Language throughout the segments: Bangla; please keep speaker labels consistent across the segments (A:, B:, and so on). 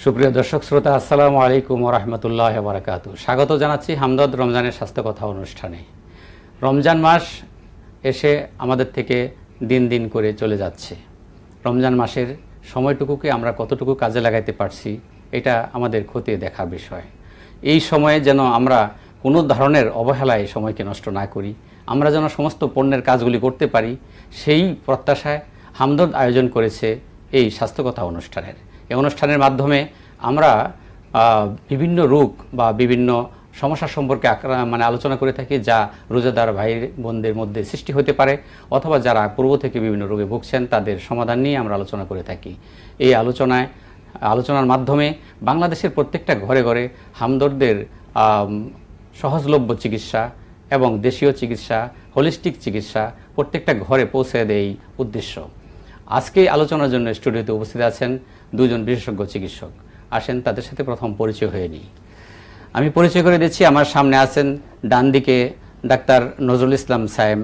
A: সুপ্রিয় দর্শক শ্রোতা, আসসালামু আলাইকুম ওয়া রাহমাতুল্লাহি ওয়া বারাকাতুহু। স্বাগত জানাচ্ছি হামদর্দ রমজানের স্বাস্থ্য কথা অনুষ্ঠানে। রমজান মাস এসে আমাদের থেকে দিন দিন করে চলে যাচ্ছে। রমজান মাসের সময়টুকুকে আমরা কতটুকু কাজে লাগাইতে পারছি, এটা আমাদের খতিয়ে দেখার বিষয়। এই সময়ে যেন আমরা কোনো ধরনের অবহেলায় সময়কে নষ্ট না করি, আমরা যেন সমস্ত পণ্যের কাজগুলি করতে পারি, সেই প্রত্যাশায় হামদর্দ আয়োজন করেছে এই স্বাস্থ্য কথা অনুষ্ঠানের। এই অনুষ্ঠানের মাধ্যমে আমরা বিভিন্ন রোগ বা বিভিন্ন সমস্যা সম্পর্কে আলোচনা করে থাকি, যা রোজাদার ভাই বোনদের মধ্যে সৃষ্টি হতে পারে, অথবা যারা পূর্ব থেকে বিভিন্ন রোগে ভুগছেন তাদের সমাধান নিয়ে আমরা আলোচনা করে থাকি। এই আলোচনার মাধ্যমে বাংলাদেশের প্রত্যেকটা ঘরে ঘরে হামদর্দের সহজলভ্য চিকিৎসা এবং দেশীয় চিকিৎসা, হোলিস্টিক চিকিৎসা প্রত্যেকটা ঘরে পৌঁছে দেয় এই উদ্দেশ্য। আজকে আলোচনার জন্য স্টুডিওতে উপস্থিত আছেন দুজন বিশেষজ্ঞ চিকিৎসক। আসেন তাদের সাথে প্রথম পরিচয় হয়ে নিই। আমি পরিচয় করে দিচ্ছি। আমার সামনে আছেন ডান দিকে ডাক্তার নজরুল ইসলাম সায়েম,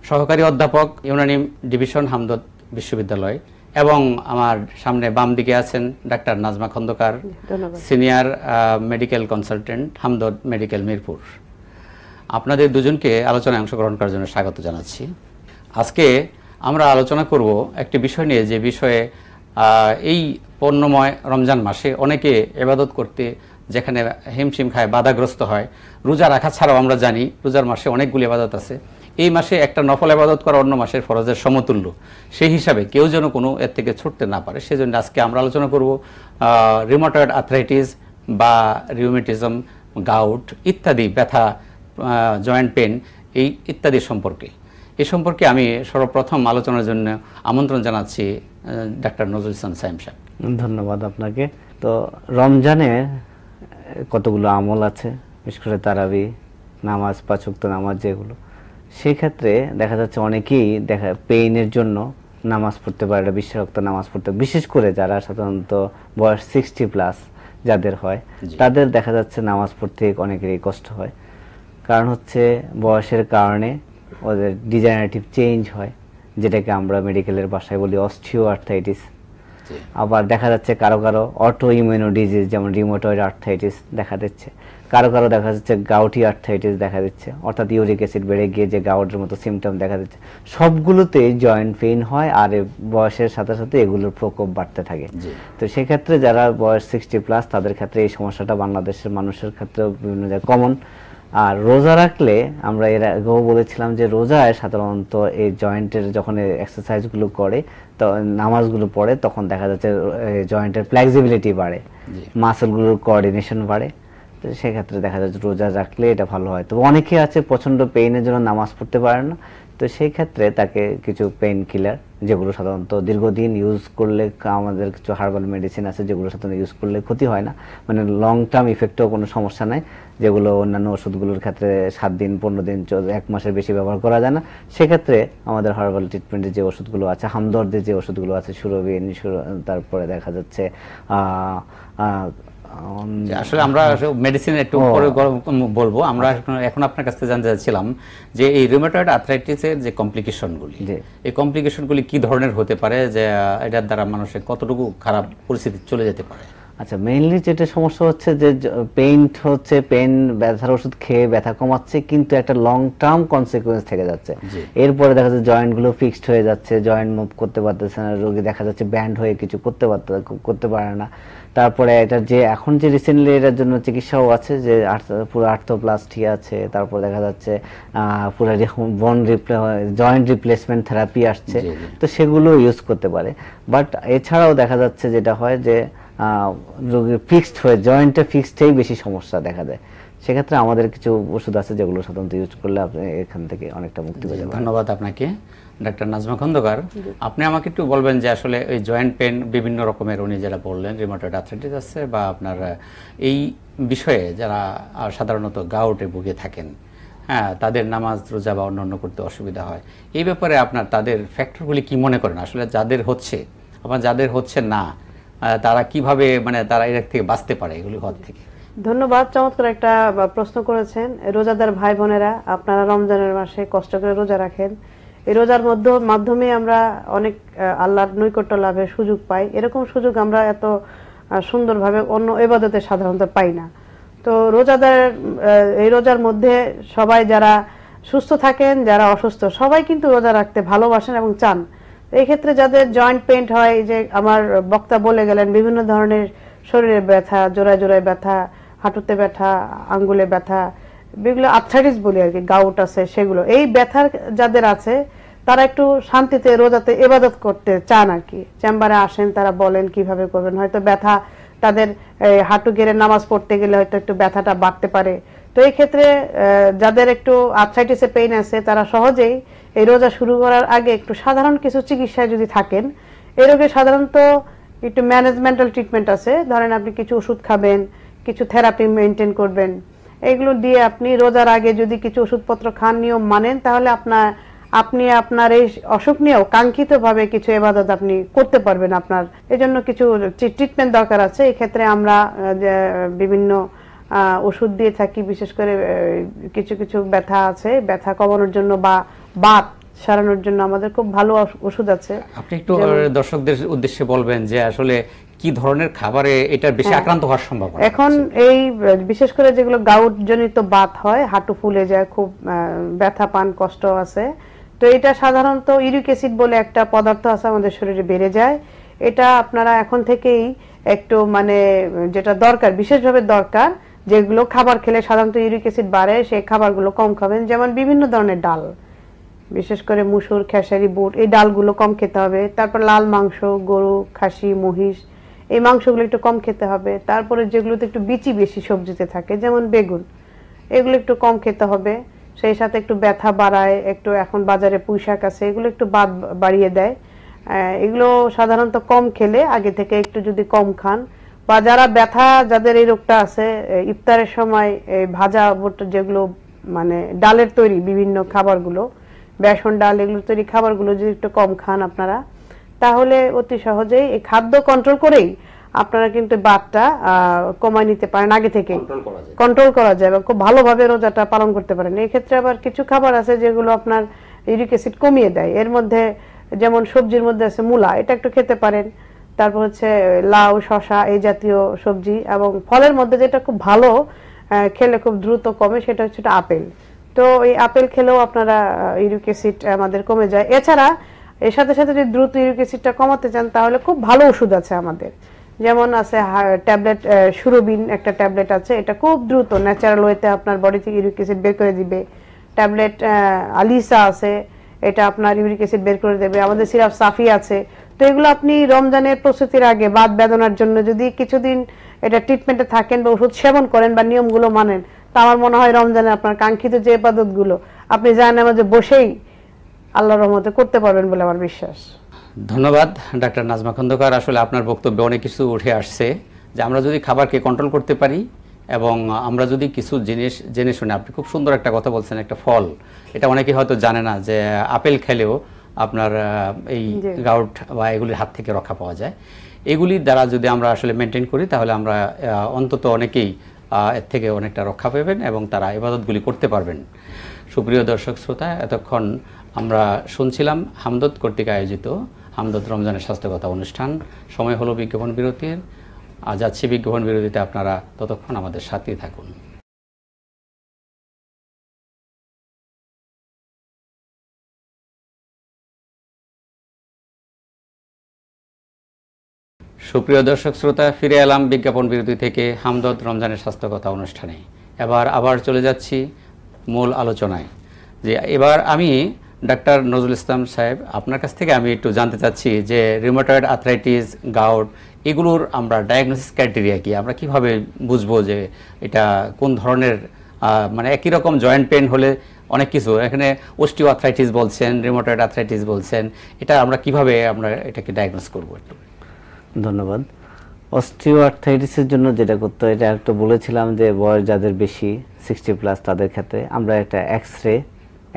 A: সহকারী অধ্যাপক, ইউনানি ডিভিশন, হামদর্দ বিশ্ববিদ্যালয়, এবং আমার সামনে বাম দিকে আছেন doctor Nazma Khandakar, senior medical consultant, Hamdard medical Mirpur. আপনাদের দুজনকে আলোচনায় অংশগ্রহণ করার জন্য স্বাগত জানাচ্ছি। আজকে আমরা আলোচনা করব একটি বিষয় নিয়ে, যে বিষয়ে এই পণ্যময় রমজান মাসে অনেকে ইবাদত করতে যেখানে হিমশিম খায়, বাধাগ্রস্ত হয়। রোজা রাখা ছাড়াও আমরা জানি রোজার মাসে অনেকগুলি ইবাদত আছে। এই মাসে একটা নফল ইবাদত করা অন্য মাসের ফরজের সমতুল্য। সেই হিসাবে কেউ যেন কোনো এর থেকে ছুটতে না পারে, সেজন্য আজকে আমরা আলোচনা করব রিউমাটয়েড আর্থ্রাইটিস বা রিউমেটিজম, গাউট ইত্যাদি ব্যথা, জয়েন্ট পেন, এই ইত্যাদি সম্পর্কে। এ সম্পর্কে আমি সর্বপ্রথম আলোচনার জন্য আমন্ত্রণ জানাচ্ছি ডাক্তার নজরুল ইসলাম সায়েম সাহেব।
B: ধন্যবাদ আপনাকে। তো রমজানে কতগুলো আমল আছে, বিশেষ করে তারাবি নামাজ, 5 ওয়াক্ত নামাজ যেগুলো, সেই ক্ষেত্রে দেখা যাচ্ছে অনেকেই পেইনের জন্য নামাজ পড়তে পারে না, 20 ওয়াক্ত নামাজ পড়তে, বিশেষ করে যারা সাধারণত বয়স 60+ যাদের হয়, তাদের দেখা যাচ্ছে নামাজ পড়তে অনেকেরই কষ্ট হয়। কারণ হচ্ছে বয়সের কারণে ওদের ডিজেনারেটিভ চেঞ্জ হয়, যেটাকে আমরা মেডিকেলের ভাষায় বলি অস্টিও আর্থ্রাইটিস। আবার দেখা যাচ্ছে কারো কারো অটো ইমিউনো ডিজিজ, যেমন রিউমাটয়েড আর্থ্রাইটিস দেখা দিচ্ছে, কারো কারো দেখা যাচ্ছে গাউটি আর্থ্রাইটিস দেখা দিচ্ছে, অর্থাৎ ইউরিক অ্যাসিড বেড়ে গিয়ে যে গাউটের মতো সিমটম দেখা দিচ্ছে। সবগুলোতে জয়েন্ট পেইন হয়, আর বয়সের সাথে সাথে এগুলোর প্রকোপ বাড়তে থাকে। তো সেক্ষেত্রে যারা বয়স 60+ তাদের ক্ষেত্রে এই সমস্যাটা বাংলাদেশের মানুষের ক্ষেত্রে বিভিন্ন জায়গায় কমন। আর রোজা রাখলে আমরা এর আগেও বলেছিলাম যে রোজায় সাধারণত এই জয়েন্টের যখন এক্সারসাইজগুলো করে, তো নামাজগুলো পড়ে, তখন দেখা যাচ্ছে জয়েন্টের ফ্লেক্সিবিলিটি বাড়ে, মাসেলগুলোর কোঅর্ডিনেশন বাড়ে। তো সেক্ষেত্রে দেখা যাচ্ছে রোজা রাখলে এটা ভালো হয়। তো অনেকে আছে প্রচণ্ড পেইনের জন্য নামাজ পড়তে পারে না, তো সেই ক্ষেত্রে তাকে কিছু পেইন কিলার, যেগুলো সাধারণত দীর্ঘদিন ইউজ করলে, আমাদের কিছু হার্বাল মেডিসিন আছে যেগুলো সাধারণত ইউজ করলে ক্ষতি হয় না, মানে লং টার্ম ইফেক্টেও কোনো সমস্যা নাই, যেগুলো অন্যান্য ওষুধগুলোর ক্ষেত্রে 7 দিন 15 দিন 1 মাসের বেশি ব্যবহার করা যায় না। সেক্ষেত্রে আমাদের হার্বাল ট্রিটমেন্টের যে ওষুধগুলো আছে, হামদর্দের যে ওষুধগুলো আছে, সুরবিন, তারপরে দেখা যাচ্ছে
A: আসলে আমরা মেডিসিনের একটু পরে বলবো। আমরা এখন আপনার কাছ থেকে জানতে চাচ্ছিলাম যে এই রিউমাটয়েড আর্থ্রাইটিসের যে কমপ্লিকেশনগুলি, এই কমপ্লিকেশনগুলি কি ধরনের হতে পারে, যে এটার দ্বারা মানুষের কতটুকু খারাপ পরিস্থিতি চলে যেতে পারে?
B: আচ্ছা, মেইনলি যেটা সমস্যা হচ্ছে যে পেইন ব্যথার ওষুধ খেয়ে ব্যথা কমাচ্ছে, কিন্তু একটা লং টার্ম কনসিকুয়েন্স থেকে যাচ্ছে। এরপরে দেখা যাচ্ছে জয়েন্টগুলো ফিক্সড হয়ে যাচ্ছে, জয়েন্ট মুভ করতে পারতেছে না, রোগী দেখা যাচ্ছে ব্যান্ড হয়ে কিছু করতে পারে না। তারপরে এটা যে এখন যে রিসেন্টলি এটার জন্য চিকিৎসাও আছে, যে পুরো আর্থ্রোপ্লাস্টি আছে, তারপর দেখা যাচ্ছে পুরো জয়েন্ট রিপ্লেসমেন্ট থেরাপি আসছে, তো সেগুলো ইউজ করতে পারে। বাট এছাড়াও দেখা যাচ্ছে যেটা হয় যে রোগীর ফিক্সড হয়ে জয়েন্টে ফিক্সডেই বেশি সমস্যা দেখা দেয়। সেক্ষেত্রে আমাদের কিছু ওষুধ আছে যেগুলো সাধারণত ইউজ করলে আপনি এখান থেকে অনেকটা মুক্তি পেয়ে যাবেন।
A: ধন্যবাদ আপনাকে। ডাক্তার নাজমা খন্দকার, আপনি আমাকে একটু বলবেন যে আসলে এই জয়েন্ট পেন বিভিন্ন রকমের, উনি যেটা বললেন রিউমাটয়েড আর্থ্রাইটিস আছে, বা আপনার এই বিষয়ে যারা সাধারণত গাউটে ভুগে থাকেন, হ্যাঁ, তাদের নামাজ রোজা বা অন্যান্য করতে অসুবিধা হয়, এই ব্যাপারে আপনার তাদের ফ্যাক্টরগুলি কি মনে করেন? আসলে যাদের হচ্ছে, আবার যাদের হচ্ছে না, তারা কিভাবে তারা এর থেকে বাঁচতে পারে এগুলি হওয়ার থেকে?
C: ধন্যবাদ, চমৎকার একটা প্রশ্ন করেছেন। রোজাদার ভাই বোনেরা, আপনারা রমজানের মাসে কষ্ট করে রোজা রাখেন, এই রোজার মাধ্যমে আমরা অনেক আল্লাহর নৈকট্য লাভের সুযোগ পাই। এরকম সুযোগ আমরা এত সুন্দরভাবে অন্য ইবাদতে সাধারণত পাই না। তো রোজাদার এই রোজার মধ্যে সবাই যারা সুস্থ থাকেন, যারা অসুস্থ, সবাই কিন্তু রোজা রাখতে ভালোবাসেন এবং চান। এই ক্ষেত্রে যাদের জয়েন্ট পেইন হয়, যে আমার বক্তা বলে গেলেন বিভিন্ন ধরনের শরীরে ব্যথা, জোড়ায় জোড়ায় ব্যথা, হাঁটুতে ব্যথা, আঙ্গুলে ব্যথা, যেগুলো আর্থ্রাইটিস বলি আর কি, গাউট আছে, সেগুলো এই ব্যথার যাদের আছে তারা একটু শান্তিতে রোজাতে ইবাদত করতে চান আর কি। চেম্বারে আসেন, তারা বলেন কিভাবে করবেন। হয়তো ব্যথা তাদের হাঁটু গেড়ে নামাজ পড়তে গেলে হয়তো একটু ব্যথাটা বাড়তে পারে। তো এই ক্ষেত্রে যাদের একটু আর্থ্রাইটিসে পেইন আছে তারা সহজেই এই রোজা শুরু করার আগে একটু সাধারণ কিছু চিকিৎসায় যদি থাকেন, এই রোগে সাধারণত একটু ম্যানেজমেন্টাল ট্রিটমেন্ট আছে। ধরেন আপনি কিছু ওষুধ খাবেন, কিছু থেরাপি মেনটেন করবেন, এগুলো দিয়ে আপনি রোজার আগে যদি কিছু ওষুধপত্র খান, নিয়ম মানেন, তাহলে আপনি আপনার এই অসুখ নিয়েও কাঙ্ক্ষিতভাবে কিছু ইবাদত আপনি করতে পারবেন। আপনার এই জন্য কিছু ট্রিটমেন্ট দরকার আছে। এই ক্ষেত্রে আমরা বিভিন্ন ওষুধ দিয়ে থাকি, বিশেষ করে কিছু কিছু ব্যথা আছে, ব্যথা কমানোর জন্য বা বাত সারানোর জন্য আমাদের খুব ভালো ওষুধ আছে।
A: আপনি একটু দর্শকদের উদ্দেশ্যে বলবেন যে আসলে কি ধরনের খাবারে এটা বেশি আক্রান্ত হওয়ার সম্ভাবনা?
C: এখন এই বিশেষ করে যেগুলো গাউট জনিত বাত হয়, হাঁটু ফুলে যায়, খুব ব্যথা পান, কষ্ট আছে, তো এটা সাধারণত ইউরিক অ্যাসিড বলে একটা পদার্থ আছে আমাদের শরীরে বেড়ে যায়। এটা আপনারা এখন থেকেই একটু মানে যেটা দরকার, বিশেষভাবে দরকার, যেগুলো খাবার খেলে সাধারণত ইউরিক অ্যাসিড বাড়ে, সেই খাবারগুলো কম খাবেন। যেমন বিভিন্ন ধরনের ডাল, বিশেষ করে মুসুর, খেসারি, বুট, এই ডালগুলো কম খেতে হবে। তারপর লাল মাংস, গরু, খাসি, মহিষ, এই মাংসগুলো একটু কম খেতে হবে। তারপরে যেগুলোতে একটু বিচি বেশি সবজিতে থাকে, যেমন বেগুন, এগুলো একটু কম খেতে হবে। সেই সাথে একটু ব্যথা বাড়ায়, একটু এখন বাজারে পুঁই শাক আছে, এগুলো একটু বাত বাড়িয়ে দেয়। এগুলো সাধারণত কম খেলে, আগে থেকে একটু যদি কম খান, বা যারা ব্যথা, যাদের এই রোগটা আছে, ইফতারের সময় ভাজা যেগুলো মানে ডালের তৈরি বিভিন্ন খাবারগুলো, বেসন ডাল, এগুলো তৈরি খাবারগুলো যদি একটু কম খান আপনারা, তাহলে অতি সহজেই এই খাদ্য কন্ট্রোল করেই আপনারা কিন্তু বাতটা কমায় নিতে পারেন, আগে থেকে কন্ট্রোল করা যায় এবং খুব ভালোভাবে রোজাটা পালন করতে পারেন। এই ক্ষেত্রে আবার কিছু খাবার আছে যেগুলো আপনার ইউরিক অ্যাসিড কমিয়ে দেয়। এর মধ্যে যেমন সবজির মধ্যে আছে মূলা, এটা একটু খেতে পারেন। তারপর হচ্ছে লাউ, শসা, এই জাতীয় সবজি। এবং ফলের মধ্যে যেটা খুব ভালো খেলে খুব দ্রুত কমে, সেটা হচ্ছে আপেল। তো এই আপেল খেলেও আপনারা ইউরিক অ্যাসিড আমাদের কমে যায়। এছাড়া এর সাথে সাথে যদি দ্রুত ইউরিক অ্যাসিডটা কমাতে চান, তাহলে খুব ভালো ওষুধ আছে আমাদের। যেমন আছে ট্যাবলেট, সুরবিন একটা ট্যাবলেট আছে, এটা খুব দ্রুত ন্যাচারাল ওয়েতে আপনার বডি থেকে ইউরিক অ্যাসিড বের করে দিবে। ট্যাবলেট আলিসা আছে, এটা আপনার ইউরিক অ্যাসিড বের করে দেবে। আমাদের সিরাপ সাফি আছে। তো এগুলো আপনি রমজানের প্রস্তুতির আগে বাত বেদনার জন্য যদি কিছুদিন এটা ট্রিটমেন্টে থাকেন বা ওষুধ সেবন করেন বা নিয়মগুলো মানেন, তা আমার মনে হয় রমজানে আপনার কাঙ্ক্ষিত যে ইবাদতগুলো আপনি জানামাজে বসেই আল্লাহর রহমতে করতে পারবেন বলে আমার বিশ্বাস।
A: ধন্যবাদ ডাক্তার নাজমা খন্দকার। আসলে আপনার বক্তব্যে অনেক কিছু উঠে আসছে, যে আমরা যদি খাবারকে কন্ট্রোল করতে পারি এবং আমরা যদি কিছু জিনিস জেনে শুনে, আপনি খুব সুন্দর একটা কথা বলছেন, একটা ফল, এটা অনেকে হয়তো জানে না যে আপেল খেলেও আপনার এই গাউট বা এগুলির হাত থেকে রক্ষা পাওয়া যায়। এগুলির দ্বারা যদি আমরা আসলে মেনটেন করি, তাহলে আমরা অন্তত অনেকেই এর থেকে অনেকটা রক্ষা পাবেন এবং তারা ইবাদতগুলি করতে পারবেন। সুপ্রিয় দর্শক শ্রোতা, এতক্ষণ আমরা শুনছিলাম হামদত কর্তৃক আয়োজিত হামদত রমজানের স্বাস্থ্যকথা অনুষ্ঠান। সময় হলো বিজ্ঞাপন বিরতির। যাচ্ছি বিজ্ঞাপন বিরতিতে, আপনারা ততক্ষণ আমাদের সাথেই থাকুন। সুপ্রিয় দর্শক শ্রোতা, ফিরে এলাম বিজ্ঞাপন বিরতি থেকে হামদত রমজানের স্বাস্থ্যকথা অনুষ্ঠানে। আবার চলে যাচ্ছি মূল আলোচনায়। যে এবার আমি ডাক্তার নজরুল ইসলাম সাহেব, আপনার কাছ থেকে আমি একটু জানতে চাচ্ছি যে রিউমাটয়েড আর্থ্রাইটিস, গাউট, এগুলোর আমরা ডায়াগনোসিস ক্রাইটেরিয়া কি, আমরা কিভাবে বুঝবো যে এটা কোন ধরনের, মানে একই রকম জয়েন্ট পেন হলে অনেক কিছু, এখানে অস্টিও আর্থ্রাইটিস বলছেন, রিউমাটয়েড আর্থ্রাইটিস বলছেন, এটা আমরা কিভাবে আমরা এটাকে ডায়াগনোস করবো একটু?
B: ধন্যবাদ। অস্টিও আর্থ্রাইটিসের জন্য যেটা করতে হয়, এটা একটু বলেছিলাম যে বয়স যাদের বেশি 60+ তাদের ক্ষেত্রে আমরা একটা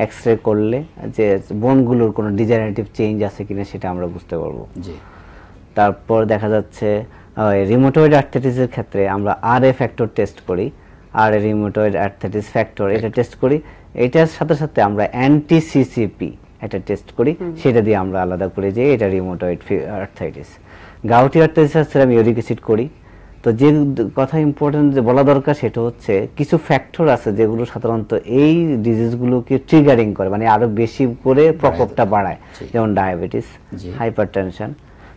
B: এক্সরে করলে যে বোনগুলোর কোনো ডিজেনারেটিভ চেঞ্জ আছে কিনা সেটা আমরা বুঝতে পারবো।
A: জি।
B: তারপর দেখা যাচ্ছে রিউমাটয়েড আর্থ্রাইটিসের ক্ষেত্রে আমরা RA ফ্যাক্টর টেস্ট করি, RA রিউমাটয়েড আর্থ্রাইটিস ফ্যাক্টর, এটা টেস্ট করি। এটার সাথে সাথে আমরা NTCCP এটা টেস্ট করি, সেটা দিয়ে আমরা আলাদা করি যে এটা রিউমাটয়েড আর্থ্রাইটিস। গাউটি আর্থ্রাইটিস আমি ইউরিক অ্যাসিড করি, তো যে কথা ইম্পর্টেন্ট যে বলা দরকার সেটা হচ্ছে কিছু ফ্যাক্টর আছে যেগুলো সাধারণত এই ডিজিজগুলোকে ট্রিগারিং করে, মানে আরো বেশি করে প্রকোপটা বাড়ায়, যেমন ডায়াবেটিস, হাইপারটেনশন।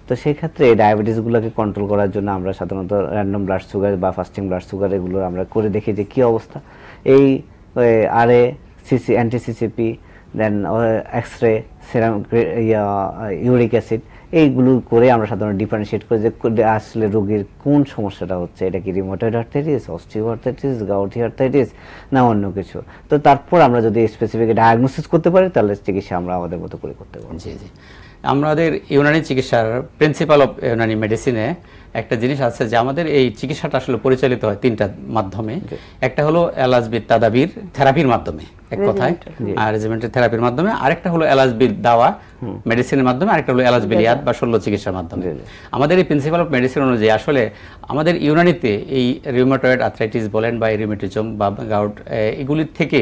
B: তো সেই ক্ষেত্রে এই ডায়াবেটিসগুলোকে কন্ট্রোল করার জন্য আমরা সাধারণত র্যান্ডম ব্লাড সুগার বা ফাস্টিং ব্লাড সুগার এগুলো আমরা করে দেখি যে কি অবস্থা। এই আরএ, সিসি, অ্যান্টি-সিসিপি, দেন এক্স-রে, সেরাম, ইউরিক অ্যাসিড, এইগুলো করে আমরা সাধারণত ডিফারেন্সিয়েট করি যে আসলে রোগীর কোন সমস্যাটা হচ্ছে, এটা কি rheumatoid arthritis, osteoarthritis, gouty arthritis না অন্য কিছু। তো তারপর আমরা যদি স্পেসিফিক ডায়াগনোসিস করতে পারি তাহলে চিকিৎসা আমরা আমাদের মতো করে করতে পারি।
A: জি জি, আমাদের ইউনানি চিকিৎসার প্রিন্সিপাল অফ ইউনানি মেডিসিনে একটা জিনিস আছে যে আমাদের এই চিকিৎসাটা আসলে পরিচালিত হয় তিনটা মাধ্যমে। একটা হলো এলাজবিদ তাদাবির থেরাপির মাধ্যমে, এক কথায় রেজিমেন্টাল থেরাপির মাধ্যমে, আরেকটা হলো এলাজবিদ দাওয়া মেডিসিনের মাধ্যমে, আরেকটা হলো এলাজবিলিয়াত বা শল্য চিকিৎসার মাধ্যমে। আমাদের এই প্রিন্সিপাল অফ মেডিসিন অনুযায়ী আসলে আমাদের ইউনানিতে এই রিউমাটয়েড আর্থ্রাইটিস বলেন বা রিউমেটিজম বা গাউট, এগুলির থেকে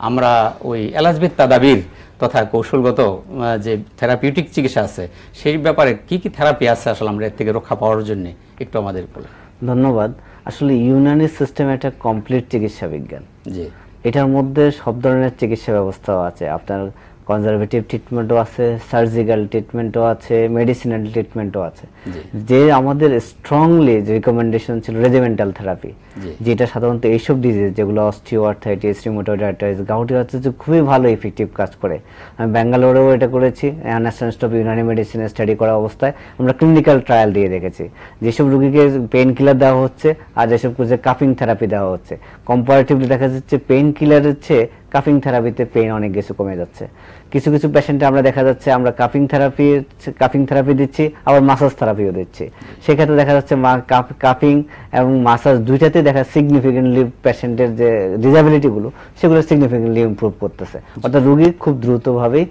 A: আমরা ওই এলাজবিদ তাদাবির তথা কৌশলগত যে থেরাপিউটিক চিকিৎসা আছে সেই ব্যাপারে কি কি থেরাপি আছে আসলে আমরা এর থেকে রক্ষা পাওয়ার জন্য একটু আমাদের বলে।
B: ধন্যবাদ। আসলে ইউনানি সিস্টেম একটা কমপ্লিট চিকিৎসা বিজ্ঞান।
A: জি,
B: এটার মধ্যে সব ধরনের চিকিৎসা ব্যবস্থাও আছে, আপনার কনজারভেটিভ ট্রিটমেন্টও আছে, সার্জিক্যাল ট্রিটমেন্টও আছে, মেডিসিনাল ট্রিটমেন্টও আছে। যে আমাদের স্ট্রংলি রিকমেন্ডেশন ছিল রেজিমেন্টাল থেরাপি, যেটা সাধারণত এইসব ডিজিজ যেগুলো osteoarthritis, rheumatoid arthritis, gouty arthritis খুবই ভালো ইফেক্টিভ কাজ করে। আমি ব্যাঙ্গালোরেও এটা করেছি, ন্যাশনাল ইনস্টিটিউট অফ ইউনানি মেডিসিনে স্টাডি করা অবস্থায় আমরা ক্লিনিক্যাল ট্রায়াল দিয়ে দেখেছি যেসব রোগীকে পেইন কিলার দেওয়া হচ্ছে আর যেসব কাফিং থেরাপি দেওয়া হচ্ছে, কম্পারেটিভলি দেখা যাচ্ছে পেইন কিলারের চেয়ে কাফিং থেরাপিতে পেইন অনেক কিছু কমে যাচ্ছে। কিছু কিছু পেশেন্টে আমরা দেখা যাচ্ছে আমরা কাফিং থেরাপি দিচ্ছি, আবার মাসাজ থেরাপিও দিচ্ছি। সেক্ষেত্রে দেখা যাচ্ছে কাফিং এবং মাসাজ দুইটাতে দেখা সিগনিফিকেন্টলি পেশেন্টের যে ডিসএবিলিটিগুলো সেগুলো সিগনিফিকেন্টলি ইমপ্রুভ করতেছে, অর্থাৎ রোগী খুব দ্রুতভাবে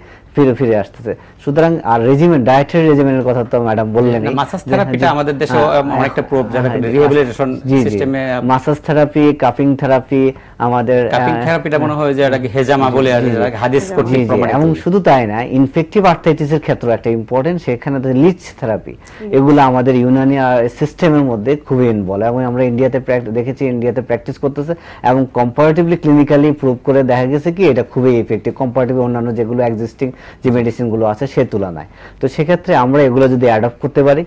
B: ফিরে আসতেছে। সুতরাং আর রেজিমেন্ট, ডায়েটারি রেজিমেন্টের কথা তো ম্যাডাম বললেন,
A: মাসাজ থেরাপিটা আমাদের দেশে অনেকটা প্রুভ, যারা রিহ্যাবিলিটেশন সিস্টেমে
B: মাসাজ থেরাপি, কাফিং থেরাপি, আমাদের
A: কাফিং থেরাপিটা মনে হয় যে এটাকে হেজামা বলে আর হাদিস কর্তৃক প্রমাণিত।
B: এবং শুধু তাই না, ইনফেক্টিভ আর্থ্রাইটিসের ক্ষেত্রে একটা ইম্পর্টেন্ট, সেখানে লিচ থেরাপি, এগুলো আমাদের ইউনানি সিস্টেমের মধ্যে খুবই ইনভলভ এবং আমরা ইন্ডিয়াতে দেখেছি, ইন্ডিয়াতে প্র্যাকটিস করতেছে এবং কম্পারেটিভলি ক্লিনিক্যালি প্রুভ করে দেখা গেছে কি এটা খুবই ইফেক্টিভ কম্পারেটিভলি অন্যান্য যেগুলো এক্সিস্টিং যে মেডিসিনগুলো আছে সে তুলনায়। তো সেক্ষেত্রে আমরা এগুলো যদি অ্যাডপ্ট করতে পারি,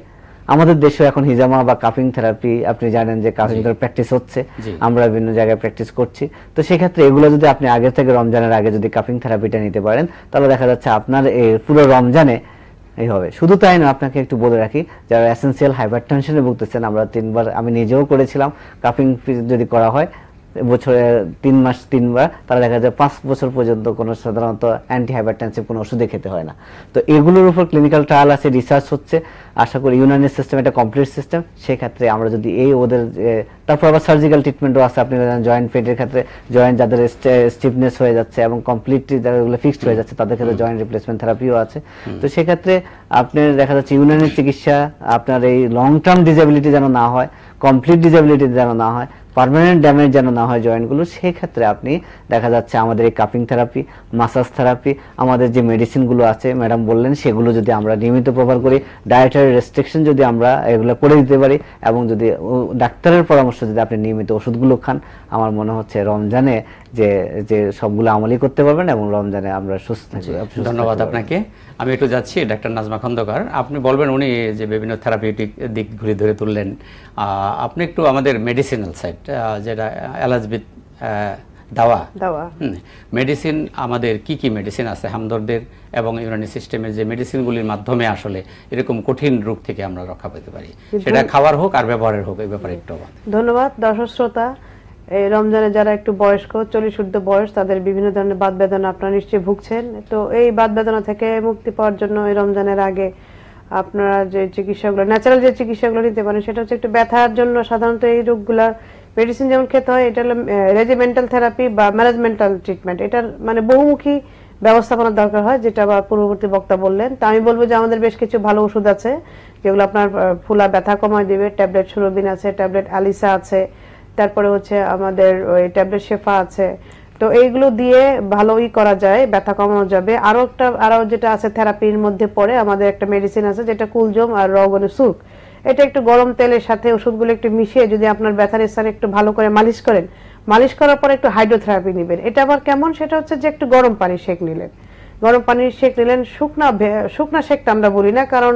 B: আমাদের দেশে এখন হিজামা বা কাফিং থেরাপি আপনি জানেন যে কাফিং থেরাপি প্র্যাকটিস হচ্ছে, আমরা বিভিন্ন জায়গায় প্র্যাকটিস করছি। তো সেক্ষেত্রে এগুলো যদি আপনি আগে থেকে রমজানের আগে যদি কাফিং থেরাপিটা নিতে পারেন তাহলে দেখা যাচ্ছে আপনার এই পুরো রমজানে এই হবে। শুধু তাই না, আপনাকে একটু বলে রাখি, যারা এসেনশিয়াল হাইপারটেনশনে ভুগতেছেন, আমরা 3 বার, আমি নিজেও করেছিলাম, কাফিং যদি করা হয় বছরে 3 মাস 3 বার, তারা দেখা যায় 5 বছর পর্যন্ত কোনো সাধারণত অ্যান্টি হাইপারটেনসিভ কোনো ওষুধে খেতে হয় না। তো এগুলোর উপর ক্লিনিক্যাল ট্রায়াল আছে, রিসার্চ হচ্ছে, আশা করি ইউনানি সিস্টেম একটা কমপ্লিট সিস্টেম। সেক্ষেত্রে আমরা যদি এই ওদের, তারপর আবার সার্জিক্যাল ট্রিটমেন্টও আছে, আপনি জানেন জয়েন্ট পেনের ক্ষেত্রে জয়েন্ট যাদের স্টিফনেস হয়ে যাচ্ছে এবং কমপ্লিটলি যারা ফিক্সড হয়ে যাচ্ছে তাদের ক্ষেত্রে জয়েন্ট রিপ্লেসমেন্ট থেরাপিও আছে। তো সেক্ষেত্রে আপনার দেখা যাচ্ছে ইউনানি চিকিৎসা আপনার এই লং টার্ম ডিসএবিলিটি যেন না হয়, কমপ্লিট ডিসএবিলিটি যেন না হয়, পার্মানেন্ট ড্যামেজ যেন না হয় জয়েন্টগুলো, সেক্ষেত্রে আপনি দেখা যাচ্ছে আমাদের এই কাফিং থেরাপি, মাসাজ থেরাপি, আমাদের যে মেডিসিনগুলো আছে ম্যাডাম বললেন সেগুলো যদি আমরা নিয়মিত ব্যবহার করি, ডায়েটারি রেস্ট্রিকশন যদি আমরা এগুলো করে দিতে পারি এবং যদি ডাক্তারের পরামর্শ যদি আপনি নিয়মিত ওষুধগুলো খান, আমার মনে হচ্ছে রমজানে যে সবগুলো আমলই করতে পারবেন এবং রমজানে আমরা সুস্থ থাকবো।
A: ধন্যবাদ আপনাকে। আমি একটু যাচ্ছি ডাক্তার নাজমা খন্দকার, আপনি বলবেন, উনি যে বিভিন্ন থেরাপিউটিক দিক ঘুরে ধরে তুললেন, আপনি একটু আমাদের মেডিসিনাল সাইড যেটা এলাজবিদ দাওয়া মেডিসিন, আমাদের কি কি মেডিসিন আছে হামদর্দের এবং ইউনানি সিস্টেমের যে মেডিসিনগুলির মাধ্যমে আসলে এরকম কঠিন রোগ থেকে আমরা রক্ষা পেতে পারি, সেটা খাওয়ার হোক আর ব্যবহারের হোক, এই ব্যাপারে একটু।
C: ধন্যবাদ। দর্শক শ্রোতা, এই রমজানে যারা একটু বয়স্ক 40 বয়স, তাদের বিভিন্ন ধরনের বাত বেদনা আপনারা নিশ্চয়ই ভুগছেন। তো এই বাত বেদনা থেকে মুক্তি পাওয়ার জন্য এই রমজানের আগে আপনারা যে চিকিৎসাগুলো, ন্যাচারাল যে চিকিৎসাগুলো নিতে পারেন, সেটা হচ্ছে একটু ব্যথার জন্য সাধারণত এই রোগগুলার মেডিসিন যেমন খেতে হয়, এটা হলো রেজিমেন্টাল থেরাপি বা ম্যানেজমেন্টাল ট্রিটমেন্ট। এটার মানে বহুমুখী ব্যবস্থাপনার দরকার হয়, যেটা আবার পূর্ববর্তী বক্তা বললেন। তা আমি বলবো যে আমাদের বেশ কিছু ভালো ওষুধ আছে যেগুলো আপনার ফুলা ব্যথা কমায় দিবে। ট্যাবলেট সুরবিন আছে, ট্যাবলেট আলিসা আছে, তারপরে হচ্ছে আমাদের ওই ট্যাবলেট শেফা আছে। তো এইগুলো দিয়ে ভালোই করা যায়, ব্যথা কমানো যাবে। আরো যেটা আছে থেরাপির মধ্যে পড়ে আমাদের একটা মেডিসিন আছে যেটা কুলজম আর রগনে সুর্ক, এটা একটু গরম তেলের সাথে ওষুধগুলো একটু মিশিয়ে যদি আপনার ব্যথার স্থানে একটু ভালো করে মালিশ করেন, মালিশ করার পর একটু হাইড্রোথেরাপি নেবেন। এটা আবার কেমন, সেটা হচ্ছে যে একটু গরম পানি সেক নিলেন, গরম পানির সেক নিলেন। শুকনা সেকটা আমরা বলি না, কারণ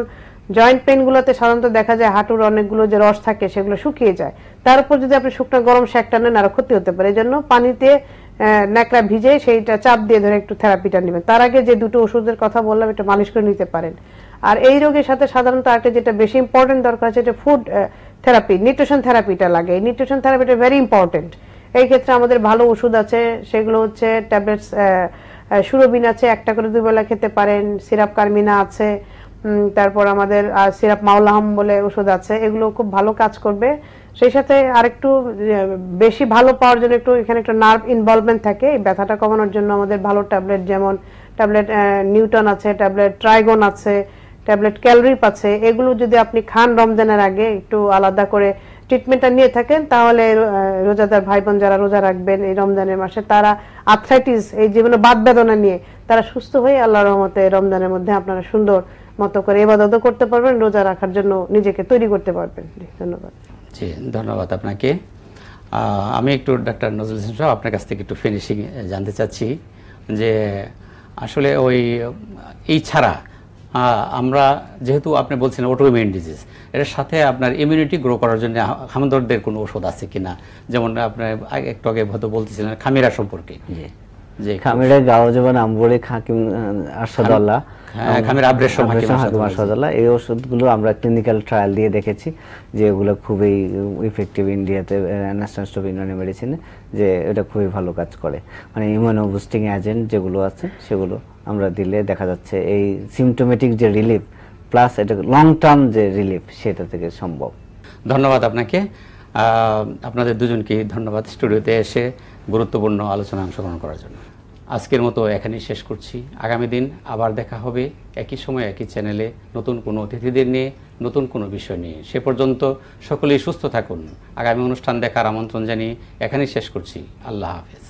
C: জয়েন্ট পেন গুলোতে সাধারণত দেখা যায় হাঁটুর অনেকগুলো যে রস থাকে সেগুলো শুকিয়ে যায়, তার উপর যদি আপনি শুকনা গরম সেকটা নেন আরো ক্ষতি হতে পারে। এই জন্য পানিতে ন্যাকড়া ভিজে সেইটা চাপ দিয়ে ধরে একটু থেরাপিটা নেবেন। তার আগে যে দুটো ওষুধের কথা বললাম এটা মালিশ করে নিতে পারেন। আর এই রোগের সাথে সাধারণত আরেকটা যেটা বেশি ইম্পর্টেন্ট দরকার আছে, এটা ফুড থেরাপি, নিউট্রিশন থেরাপিটা লাগে। এই নিউট্রিশন থেরাপিটা ভেরি ইম্পর্টেন্ট। এই ক্ষেত্রে আমাদের ভালো ওষুধ আছে, সেগুলো হচ্ছে ট্যাবলেটস, সুরবিন আছে, একটা করে 2 বেলা খেতে পারেন। সিরাপ কার্মিনা আছে, তারপর আমাদের সিরাপ মাওলাহাম বলে ওষুধ আছে, এগুলো খুব ভালো কাজ করবে। সেই সাথে আরেকটু বেশি ভালো পাওয়ার জন্য একটু এখানে একটা নার্ভ ইনভলভমেন্ট থাকে। এই ব্যথাটা কমানোর জন্য আমাদের ভালো ট্যাবলেট, যেমন ট্যাবলেট নিউটন আছে, ট্যাবলেট ট্রাইগন আছে, ট্যাবলেট ক্যালরিপ আছে। এগুলো যদি আপনি খান রমজানের আগে একটু আলাদা করে ট্রিটমেন্টটা নিয়ে থাকেন, তাহলে রোজাদার ভাই বোন যারা রোজা রাখবেন এই রমজানের মাসে, তারা আর্থ্রাইটিস, এই জীবনে বাত বেদনা নিয়ে তারা সুস্থ হয়ে আল্লাহর রহমতে রমজানের মধ্যে আপনারা সুন্দর মতো করে ইবাদত করতে পারবেন, রোজা রাখার জন্য নিজেকে তৈরি করতে পারবেন। ধন্যবাদ।
A: জি, ধন্যবাদ আপনাকে। আমি একটু ডাক্তার নজরুল ইসলাম সাহেব আপনার কাছ থেকে একটু ফিনিশিং জানতে চাচ্ছি যে আসলে এই ছাড়া আমরা যেহেতু আপনি বলছেন অটোইমিউন ডিজিজ, এর সাথে আপনার ইমিউনিটি গ্রো করার জন্য হামদর্দের কোনো ওষুধ আছে কিনা? যেমন আপনি একটু আগে হয়তো বলতেছিলেন খামিরা সম্পর্কে,
B: যে খামিরা গাও যেমন আমবরে হাকিম আরশাদুল্লাহ,
A: খামিরা আবরেশম হাকিম
B: আরশাদুল্লাহ, এই ওষুধগুলো আমরা ক্লিনিক্যাল ট্রায়াল দিয়ে দেখেছি যে এগুলো খুবই ইফেক্টিভ ইন্ডিয়াতে, ন্যাশনাল ইনস্টিটিউট অফ ইউনানি মেডিসিনে, যে এটা খুবই ভালো কাজ করে। মানে ইমিউনো বুস্টিং এজেন্ট যেগুলো আছে সেগুলো আমরা দিলে দেখা যাচ্ছে এই সিমটোমেটিক যে রিলিফ প্লাস এটা লং টার্ম যে রিলিফ সেটা থেকে সম্ভব।
A: ধন্যবাদ আপনাকে, আপনাদের দুজনকে ধন্যবাদ স্টুডিওতে এসে গুরুত্বপূর্ণ আলোচনা অংশগ্রহণ করার জন্য। আজকের মতো এখানেই শেষ করছি। আগামী দিন আবার দেখা হবে একই সময় একই চ্যানেলে নতুন কোনো অতিথিদের নিয়ে, নতুন কোনো বিষয় নিয়ে। সে পর্যন্ত সকলেই সুস্থ থাকুন। আগামী অনুষ্ঠান দেখার আমন্ত্রণ জানিয়ে এখানেই শেষ করছি। আল্লাহ হাফেজ।